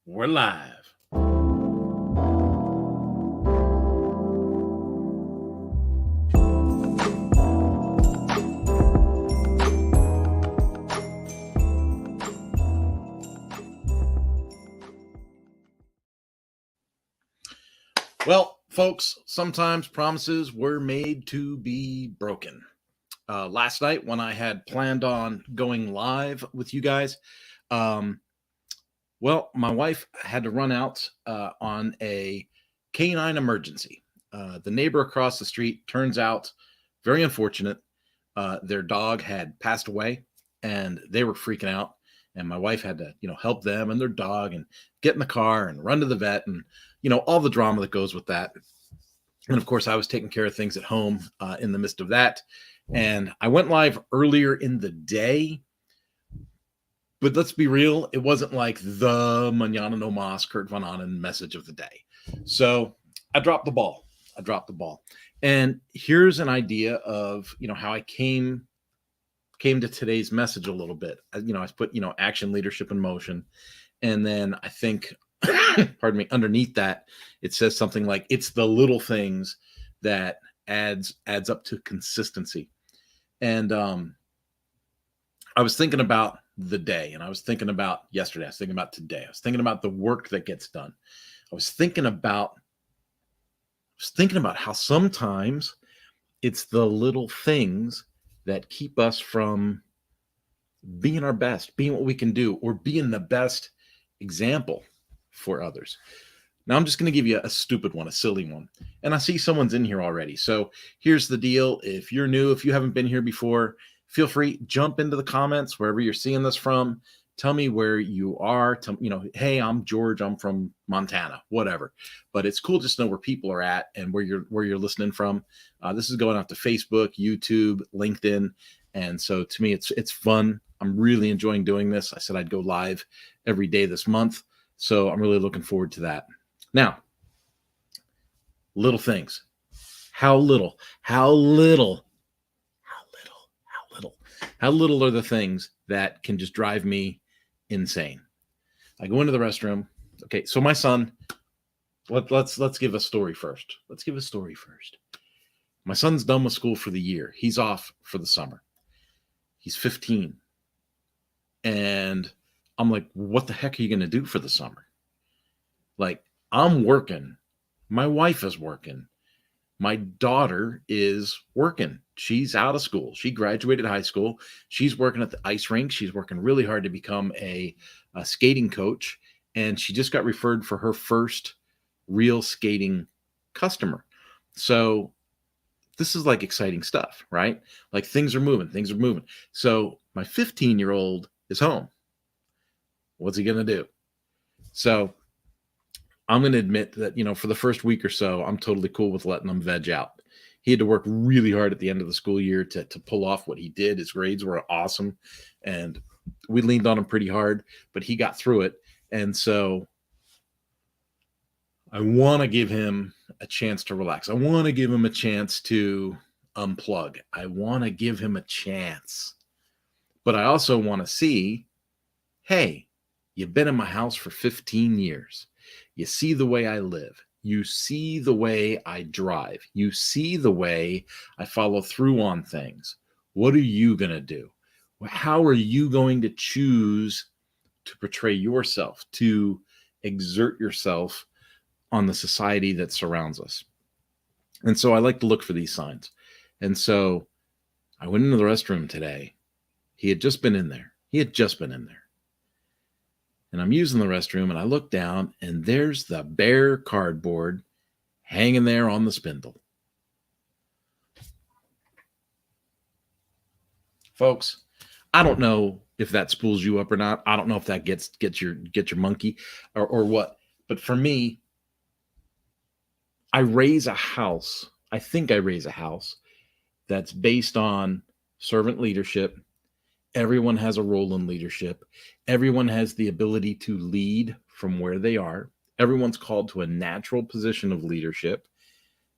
We're live. Well, folks, sometimes promises were made to be broken. Last night, when I had planned on going live with you guys, um, well, my wife had to run out on a canine emergency. The neighbor across the street, turns out, very unfortunate. Their dog had passed away, and they were freaking out. And my wife had to, help them and their dog, and get in the car and run to the vet, and all the drama that goes with that. And of course, I was taking care of things at home in the midst of that. And I went live earlier in the day, but let's be real, it wasn't like the Manana no Mas Kurt Von Annen message of the day. So I dropped the ball. And here's an idea of how I came to today's message a little bit. I put action, leadership, and motion, and then I think, pardon me, underneath that it says something like it's the little things that adds up to consistency. And I was thinking about the day, and I was thinking about yesterday, I was thinking about today, I was thinking about the work that gets done. I was thinking about how sometimes it's the little things that keep us from being our best, being what we can do, or being the best example for others. Now, I'm just going to give you a stupid one, a silly one. And I see someone's in here already. So here's the deal. If you're new, if you haven't been here before, feel free, jump into the comments wherever you're seeing this from. Tell me where you are. Hey, I'm George. I'm from Montana, whatever. But it's cool just to know where people are at and where you're listening from. This is going out to Facebook, YouTube, LinkedIn. And so to me, it's fun. I'm really enjoying doing this. I said I'd go live every day this month. So I'm really looking forward to that. Now, little things. How little are the things that can just drive me insane? I go into the restroom. Okay, so my son, let's give a story first. My son's done with school for the year. He's off for the summer. He's 15. And I'm like, what the heck are you going to do for the summer? Like, I'm working. My wife is working. My daughter is working. She's out of school. She graduated high school. She's working at the ice rink. She's working really hard to become a skating coach. And she just got referred for her first real skating customer. So this is like exciting stuff, right? Like things are moving. So my 15-year-old is home. What's he going to do? So I'm going to admit that, for the first week or so, I'm totally cool with letting him veg out. He had to work really hard at the end of the school year to pull off what he did. His grades were awesome, and we leaned on him pretty hard, but he got through it. And so I want to give him a chance to relax. I want to give him a chance to unplug. I want to give him a chance. But I also want to see, hey, you've been in my house for 15 years. You see the way I live. You see the way I drive. You see the way I follow through on things. What are you going to do? How are you going to choose to portray yourself, to exert yourself on the society that surrounds us? And so I like to look for these signs. And so I went into the restroom today. He had just been in there. And I'm using the restroom, and I look down, and there's the bare cardboard hanging there on the spindle. Folks, I don't know if that spools you up or not. I don't know if that gets your monkey or what. But for me, I think I raise a house that's based on servant leadership. Everyone has a role in leadership. Everyone has the ability to lead from where they are. Everyone's called to a natural position of leadership.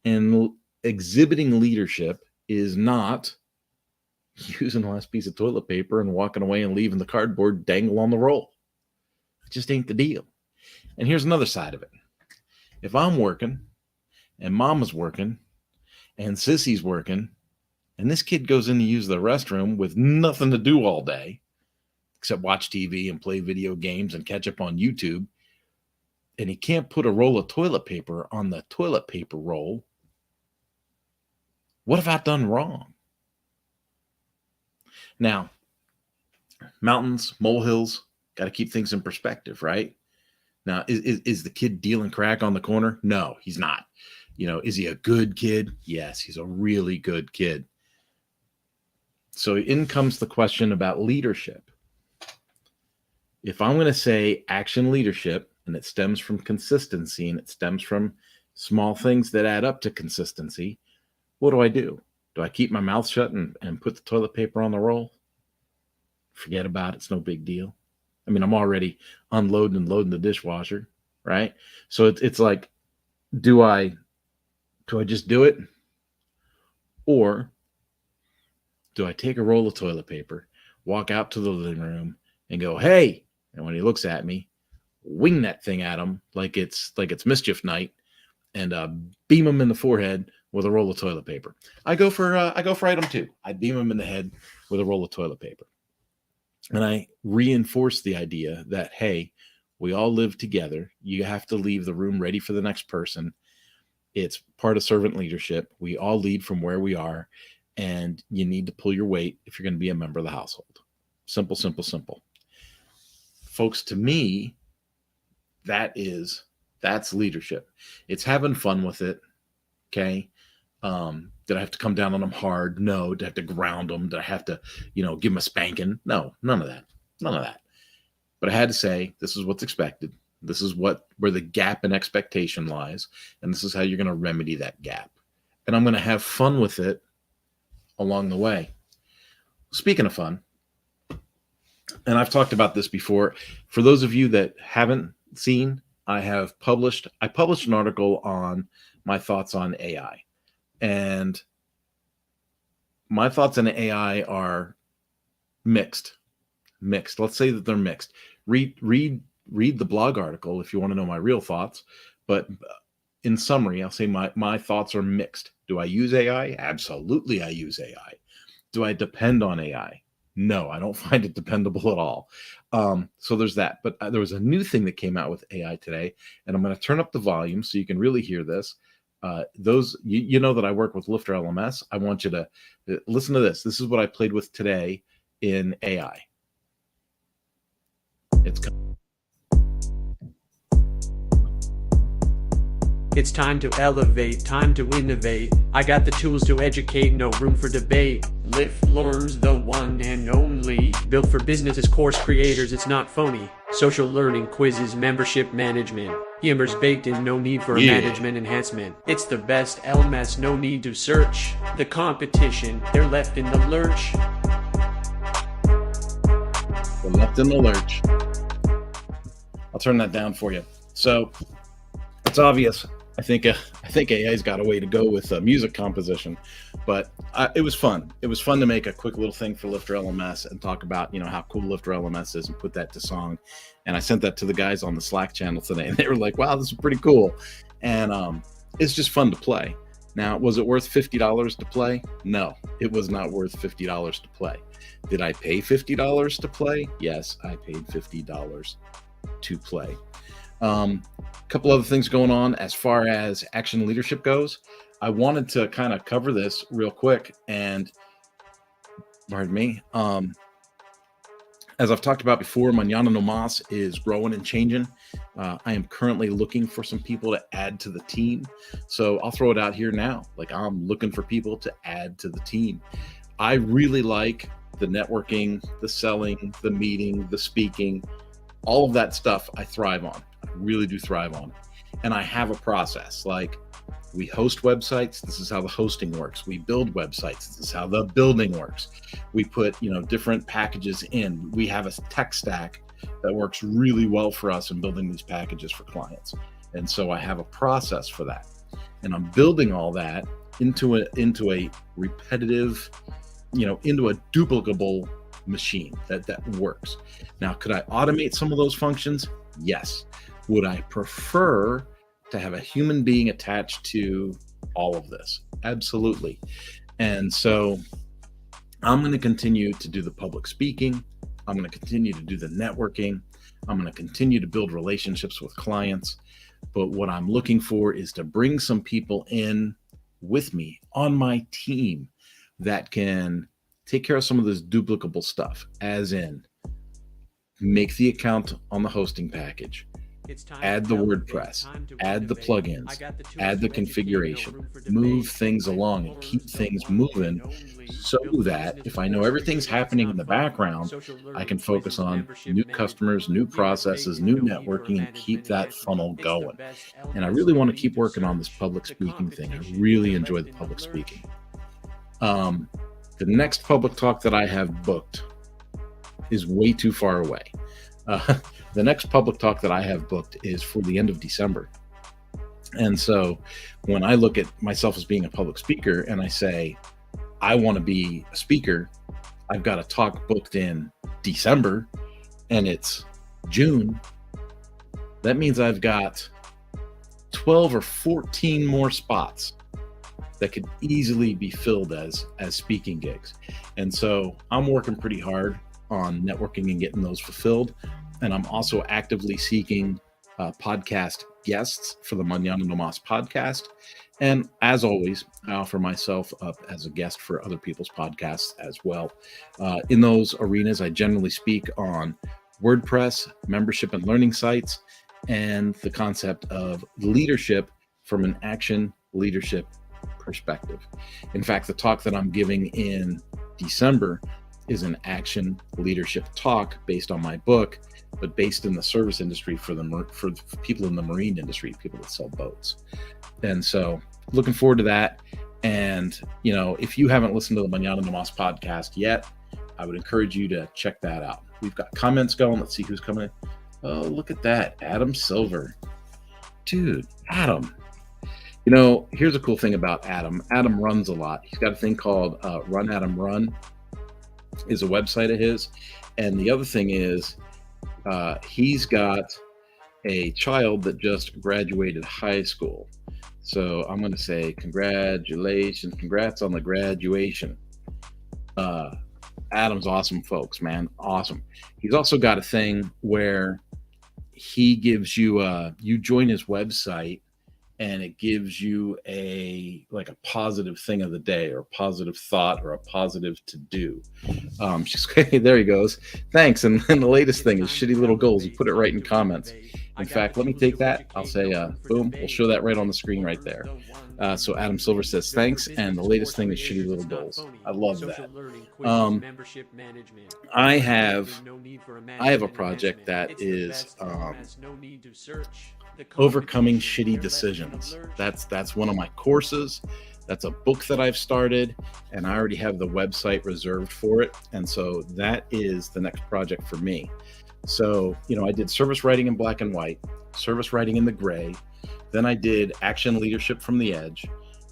And exhibiting leadership is not using the last piece of toilet paper and walking away and leaving the cardboard dangle on the roll. It just ain't the deal. And here's another side of it. If I'm working and mama's working and sissy's working and this kid goes in to use the restroom with nothing to do all day except watch TV and play video games and catch up on YouTube, and he can't put a roll of toilet paper on the toilet paper roll, what have I done wrong? Now, mountains, molehills, got to keep things in perspective, right? Now, is the kid dealing crack on the corner? No, he's not. Is he a good kid? Yes, he's a really good kid. So in comes the question about leadership. If I'm going to say action leadership, and it stems from consistency, and it stems from small things that add up to consistency, what do? Do I keep my mouth shut and put the toilet paper on the roll? Forget about it. It's no big deal. I mean, I'm already unloading and loading the dishwasher, right? So it's like, do I just do it? Or do I take a roll of toilet paper, walk out to the living room and go, hey, and when he looks at me, wing that thing at him like it's mischief night and beam him in the forehead with a roll of toilet paper. I go for item 2. I beam him in the head with a roll of toilet paper. And I reinforce the idea that, hey, we all live together. You have to leave the room ready for the next person. It's part of servant leadership. We all lead from where we are, and you need to pull your weight if you're going to be a member of the household. Simple, simple, simple. Folks, to me, that's leadership. It's having fun with it. Okay. Did I have to come down on them hard? No. Did I have to ground them? Did I have to, give them a spanking? No, none of that. But I had to say, this is what's expected. This is where the gap in expectation lies. And this is how you're going to remedy that gap. And I'm going to have fun with it along the way. Speaking of fun, and I've talked about this before, for those of you that haven't seen, I published an article on my thoughts on AI. And my thoughts on AI are mixed. Let's say that they're mixed. Read the blog article if you want to know my real thoughts. But in summary, I'll say my thoughts are mixed. Do I use AI? Absolutely, I use AI. Do I depend on AI? No, I don't find it dependable at all. So there's that. But there was a new thing that came out with AI today, and I'm going to turn up the volume so you can really hear this. Those you know that I work with Lifter LMS. I want you to listen to this. This is what I played with today in AI. It's time to elevate, time to innovate. I got the tools to educate, no room for debate. Lift learns the one and only. Built for businesses, course creators, it's not phony. Social learning, quizzes, membership management. Humor's baked in, no need for a management enhancement. It's the best LMS, no need to search. The competition, they're left in the lurch. They're left in the lurch. I'll turn that down for you. So it's obvious. I think AI's got a way to go with music composition, but it was fun. It was fun to make a quick little thing for Lifter LMS and talk about, how cool Lifter LMS is and put that to song. And I sent that to the guys on the Slack channel today, and they were like, wow, this is pretty cool. And it's just fun to play. Now, was it worth $50 to play? No, it was not worth $50 to play. Did I pay $50 to play? Yes, I paid $50 to play. Couple other things going on as far as action leadership goes. I wanted to kind of cover this real quick, and pardon me. As I've talked about before, Mañana No Mas is growing and changing. I am currently looking for some people to add to the team. So I'll throw it out here now. Like, I'm looking for people to add to the team. I really like the networking, the selling, the meeting, the speaking, all of that stuff I thrive on. I really do thrive on. And I have a process. Like, we host websites. This is how the hosting works. We build websites. This is how the building works. We put, different packages in. We have a tech stack that works really well for us in building these packages for clients. And so I have a process for that. And I'm building all that into a repetitive, into a duplicable machine that works. Now, could I automate some of those functions? Yes. Would I prefer to have a human being attached to all of this? Absolutely. And so I'm going to continue to do the public speaking. I'm going to continue to do the networking. I'm going to continue to build relationships with clients. But what I'm looking for is to bring some people in with me on my team that can take care of some of this duplicable stuff, as in make the account on the hosting package, add the WordPress, add the plugins, add the configuration, move things along and keep things moving so that if I know everything's happening in the background, I can focus on new customers, new processes, new networking, and keep that funnel going. And I really want to keep working on this public speaking thing. I really enjoy the public speaking. The next public talk that I have booked is way too far away. The next public talk that I have booked is for the end of December. And so when I look at myself as being a public speaker and I say, I want to be a speaker, I've got a talk booked in December and it's June. That means I've got 12 or 14 more spots that could easily be filled as speaking gigs. And so I'm working pretty hard on networking and getting those fulfilled. And I'm also actively seeking podcast guests for the Mañana No Mas podcast. And as always, I offer myself up as a guest for other people's podcasts as well. In those arenas, I generally speak on WordPress, membership and learning sites, and the concept of leadership from an action leadership perspective. In fact, the talk that I'm giving in December is an action leadership talk based on my book, but based in the service industry for people in the marine industry, people that sell boats. And so looking forward to that. And, you know, if you haven't listened to the Mañana No Mas podcast yet, I would encourage you to check that out. We've got comments going. Let's see who's coming in. Oh, look at that. Adam Silver. Dude, Adam. You know, here's a cool thing about Adam. Adam runs a lot. He's got a thing called Run Adam Run, is a website of his. And the other thing is he's got a child that just graduated high school. So I'm going to say congratulations. Congrats on the graduation. Adam's awesome, folks, man. Awesome. He's also got a thing where he gives you, you join his website and it gives you a positive thing of the day or a positive thought or a positive to do. There he goes. Thanks. And then the latest thing is shitty little goals. You put it right in comments. In fact, let me take that. I'll say, boom, we'll show that right on the screen right there. So Adam Silver says, thanks. And the latest thing is shitty little goals. I love that. I have a project that is overcoming shitty decisions. That's one of my courses. That's a book that I've started, and I already have the website reserved for it. And so that is the next project for me. So, you know, I did service writing in black and white, service writing in the gray. Then I did action leadership from the edge.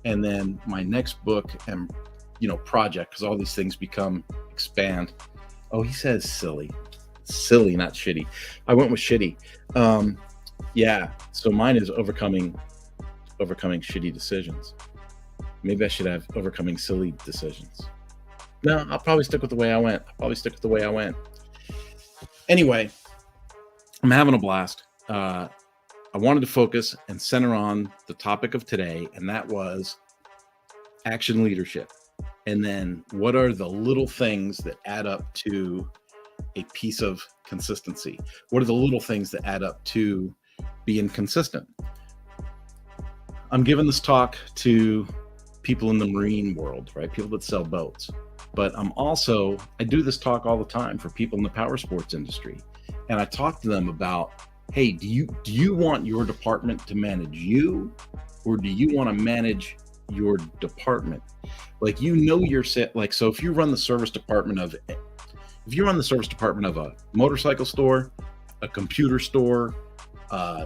And then my next book and, you know, project, because all these things expand. Oh, he says silly, not shitty. I went with shitty. Yeah. So mine is overcoming shitty decisions. Maybe I should have overcoming silly decisions. No, I'll probably stick with the way I went. Anyway, I'm having a blast. I wanted to focus and center on the topic of today, and that was action leadership. And then what are the little things that add up to a piece of consistency? What are the little things that add up to being consistent? I'm giving this talk to people in the marine world, right? People that sell boats. But I do this talk all the time for people in the power sports industry. And I talk to them about, hey, do you want your department to manage you, or do you want to manage your department? Like, you know, so if you run the service department of a motorcycle store, a computer store,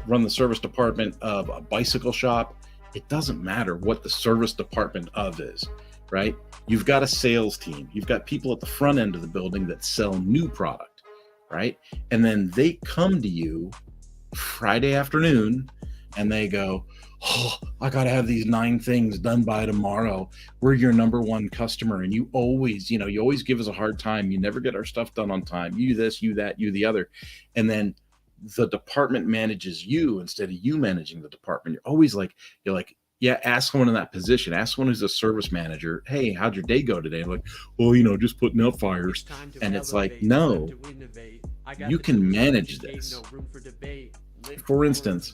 run the service department of a bicycle shop, it doesn't matter what the service department of is, right? You've got a sales team. You've got people at the front end of the building that sell new product, right? And then they come to you Friday afternoon and they go, oh, I got to have these 9 things done by tomorrow. We're your number one customer. And you always give us a hard time. You never get our stuff done on time. You this, you that, you the other. And then the department manages you instead of you managing the department. You're like, yeah, ask someone in that position. Ask someone who's a service manager. Hey, how'd your day go today? Like, well, just putting out fires. And it's like, no, you can manage this. For instance,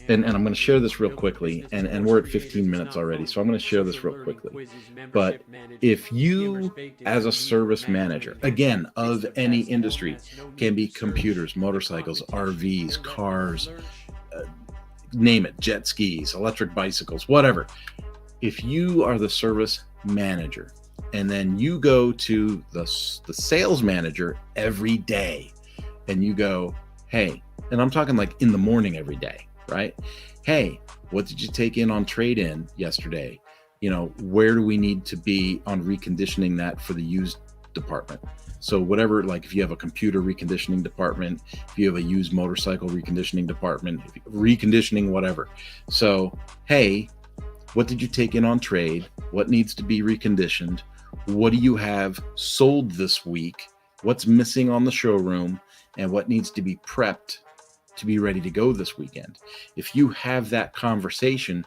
and I'm going to share this real quickly, and we're at 15 minutes already, so I'm going to share this real quickly. But if you, as a service manager, again, of any industry, can be computers, motorcycles, RVs, cars, name it, jet skis, electric bicycles, whatever. If you are the service manager, and then you go to the sales manager every day, and you go, hey, and I'm talking like in the morning every day, right? Hey, what did you take in on trade-in yesterday? Where do we need to be on reconditioning that for the used department? So whatever, like if you have a computer reconditioning department, if you have a used motorcycle reconditioning department, reconditioning, whatever. So, hey, what did you take in on trade? What needs to be reconditioned? What do you have sold this week? What's missing on the showroom? And what needs to be prepped to be ready to go this weekend? If you have that conversation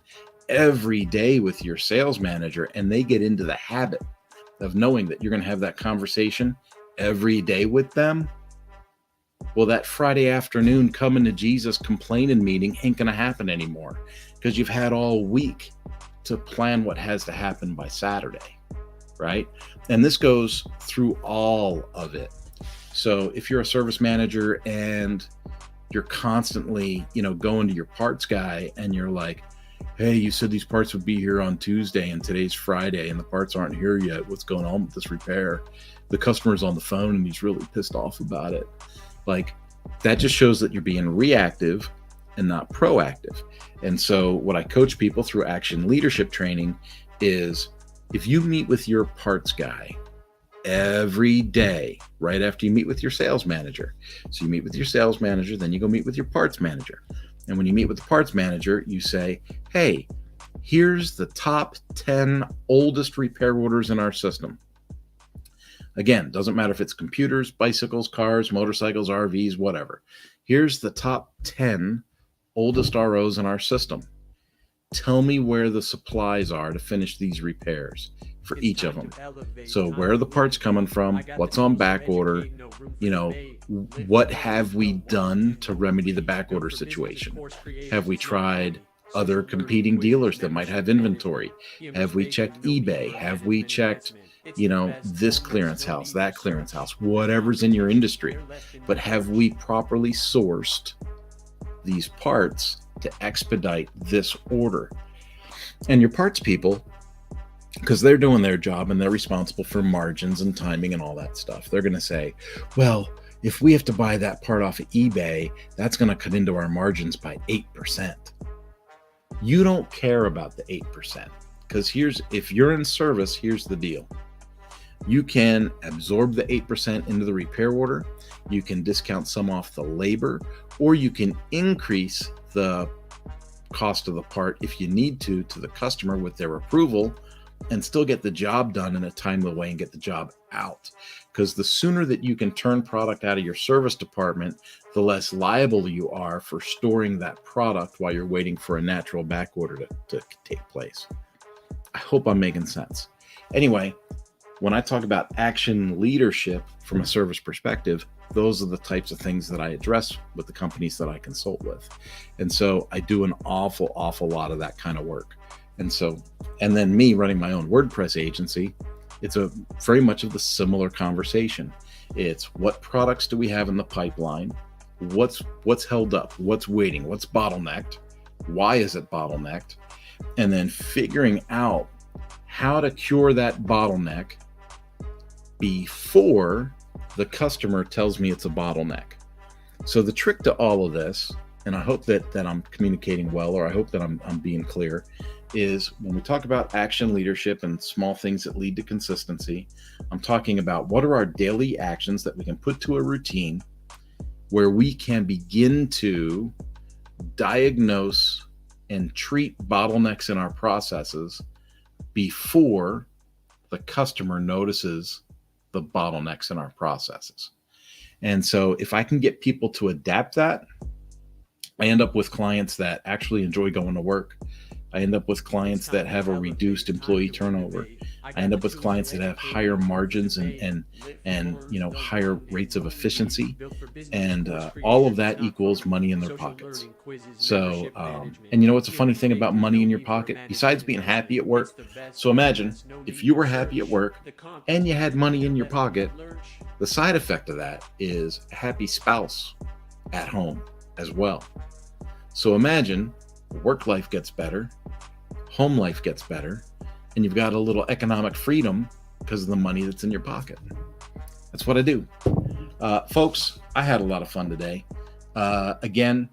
every day with your sales manager and they get into the habit of knowing that you're going to have that conversation every day with them, well, that Friday afternoon coming to Jesus complaining meeting ain't going to happen anymore because you've had all week to plan what has to happen by Saturday, right? And this goes through all of it. So if you're a service manager and you're constantly, going to your parts guy and you're like, hey, you said these parts would be here on Tuesday and today's Friday and the parts aren't here yet. What's going on with this repair? The customer's on the phone and he's really pissed off about it. Like, that just shows that you're being reactive and not proactive. And so what I coach people through action leadership training is if you meet with your parts guy every day, right after you meet with your sales manager. So you meet with your sales manager, then you go meet with your parts manager. And when you meet with the parts manager, you say, hey, here's the top 10 oldest repair orders in our system. Again, doesn't matter if it's computers, bicycles, cars, motorcycles, RVs, whatever. Here's the top 10 oldest ROs in our system. Tell me where the supplies are to finish these repairs for each of them. So where are the parts coming from? What's on back order? What have we done to remedy the back order situation? Have we tried other competing dealers that might have inventory? Have we checked eBay? Have we checked, this clearance house, that clearance house, whatever's in your industry? But have we properly sourced these parts to expedite this order? And your parts people, because they're doing their job and they're responsible for margins and timing and all that stuff, they're going to say, well, if we have to buy that part off of eBay, that's going to cut into our margins by 8%. You don't care about the 8%, because if you're in service, here's the deal. You can absorb the 8% into the repair order, you can discount some off the labor, or you can increase the cost of the part if you need to the customer with their approval, and still get the job done in a timely way and get the job out. Because the sooner that you can turn product out of your service department, the less liable you are for storing that product while you're waiting for a natural back order to take place. I hope I'm making sense. Anyway, when I talk about action leadership from a service perspective, those are the types of things that I address with the companies that I consult with. And so I do an awful lot of that kind of work. And then me running my own WordPress agency, it's a very much of the similar conversation. It's what products do we have in the pipeline? What's held up? What's waiting? What's bottlenecked? Why is it bottlenecked? And then figuring out how to cure that bottleneck before the customer tells me it's a bottleneck. So the trick to all of this, and I hope that I'm communicating well, or I hope that I'm being clear, is when we talk about action leadership and small things that lead to consistency, I'm talking about what are our daily actions that we can put to a routine where we can begin to diagnose and treat bottlenecks in our processes before the customer notices the bottlenecks in our processes. And so if I can get people to adapt that, I end up with clients that actually enjoy going to work. I end up with clients that have a reduced employee turnover. I end up with clients that have higher margins and higher rates of efficiency, and all of that equals money in their pockets. So, and what's a funny thing about money in your pocket besides being happy at work? So imagine if you were happy at work and you had money in your pocket. The side effect of that is a happy spouse at home as well. So imagine work life gets better, home life gets better, and you've got a little economic freedom because of the money that's in your pocket. That's what I do. Folks, I had a lot of fun today. Again,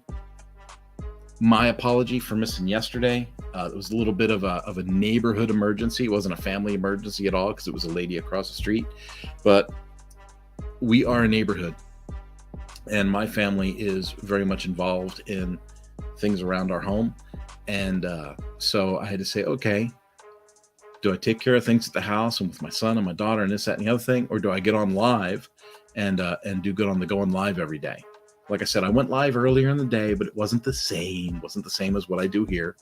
my apology for missing yesterday. It was a little bit of a neighborhood emergency. It wasn't a family emergency at all because it was a lady across the street. But we are a neighborhood, and my family is very much involved in things around our home. And so I had to say, okay, do I take care of things at the house and with my son and my daughter and this, that, and the other thing? Or do I get on live and do good on the going live every day? Like I said, I went live earlier in the day, but it wasn't the same as what I do here.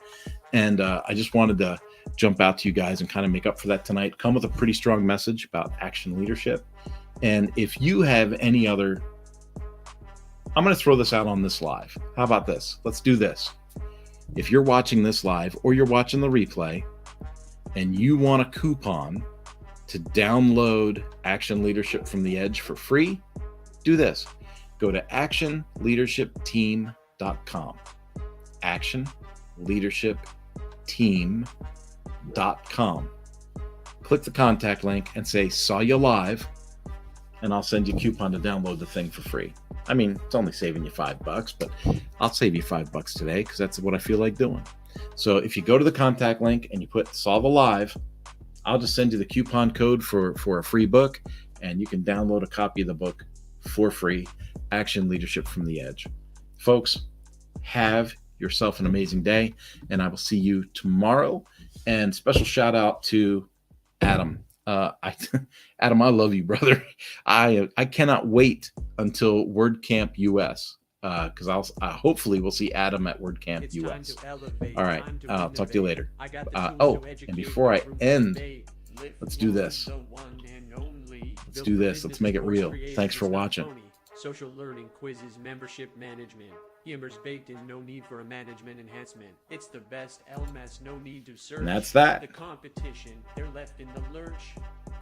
And I just wanted to jump out to you guys and kind of make up for that tonight, come with a pretty strong message about action leadership. And if you have any other, I'm going to throw this out on this live. How about this? Let's do this. If you're watching this live or you're watching the replay and you want a coupon to download Action Leadership from the Edge for free, do this. Go to actionleadershipteam.com. actionleadershipteam.com. Click the contact link and say, saw you live, and I'll send you a coupon to download the thing for free. I mean, it's only saving you $5, but I'll save you $5 today because that's what I feel like doing. So if you go to the contact link and you put Solve Alive, I'll just send you the coupon code for a free book, and you can download a copy of the book for free, Action Leadership from the Edge. Folks, have yourself an amazing day, and I will see you tomorrow. And special shout out to Adam. Adam, I love you, brother. I cannot wait until WordCamp US because hopefully we'll see Adam at WordCamp US. All right, I'll talk to you later. And before I end, let's do this. Let's make it real. Thanks for watching. Social learning, quizzes, membership management. Humor's baked in, no need for a management enhancement. It's the best LMS, no need to search. And that's that. The competition, they're left in the lurch.